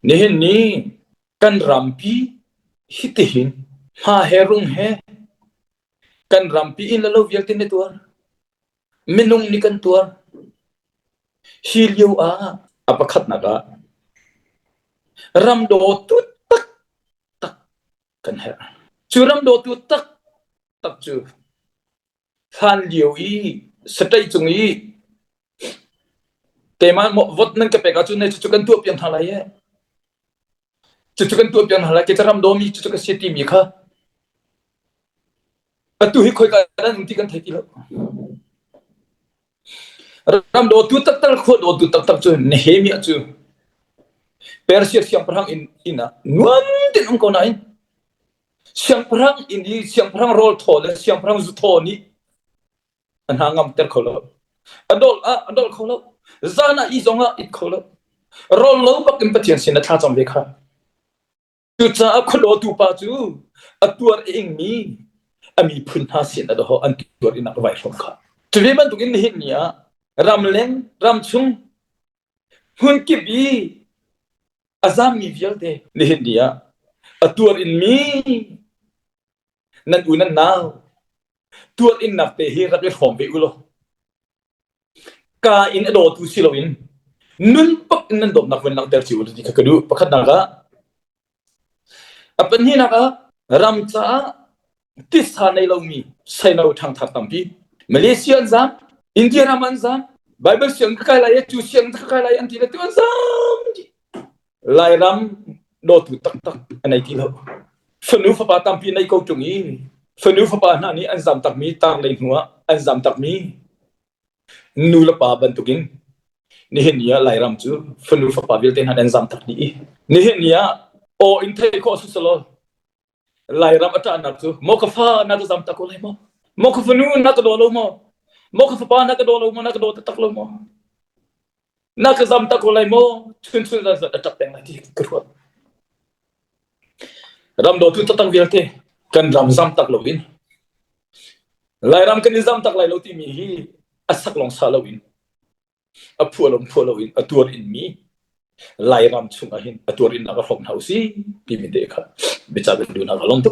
nihin ni kan rampi hitihin ha herung he kan rampi in lalo vialtin ni tuar minung ni kan tuar hilyo a apakhat naga ram do tu tak tak kan her chu ram do tu tak tak chu han liu i satai chung i tema mo vot nan ka peka chu ne chu kan tu pian thala ye chu kan tu pian hala ke ram do mi chu ka seti mi kha atu hi khoi ka ran ti kan thai ti lo ram do tu tak tak kho do tu tak tak chu ne he mi chu persia siang perang ina nuam tin ong ko nai siang perang ini siang perang rol thol siang perang zu thoni an hangam ter kholo adol kholo zana i zonga it kholo rol lo pak im pathian sin tha chom lekha tu cha kholo tu pa chu atuar eng mi ami phun ha sin ado ho an tuar ina vai khom kha tve man tugin hin nia ramleng ramchung hun ki bi azam mi vialte ni hin nia atuar in mi nan unan naw tuar in nak te hi rat khom be ulo ka in ado tu silowin nun pak nan dom nak wen nak ter chiu ti ka du pakhat naga apan hi naga ram cha ti sa nei lo mi sai no thang thak tampi malaysia zam india raman zam bible siang ka kai lai chu siang ka kai lai an ti le tu zam lairam do tu tak tak anai ti lo fanu fa pa tampi nei ko chung i fanu fa pa na ni an zam tak mi tang lei nuwa an zam tak mi nu la pa ban tukin ni hen ya lairam chu fanu fa pa bil ten han an zam tak ni ni hen ya o in thai ko su solo lairam ata nak chu mo ka fa na to zam tak ko lai mo ka fanu na ka do lo mo ka fa pa na ka do lo mo na ka do tak lo mo na ka zam tak ko lai mo chun chun da tak teng la ti kru ram do tu tatang vialte kan ram zam tak lo in lairam kan zam tak lai lo ti mi hi asak long sa lo in a phulo in atuar in mi lairam chung a hin atuar in na ka hom hausi pi mi de kha bicha ben du na ka long tu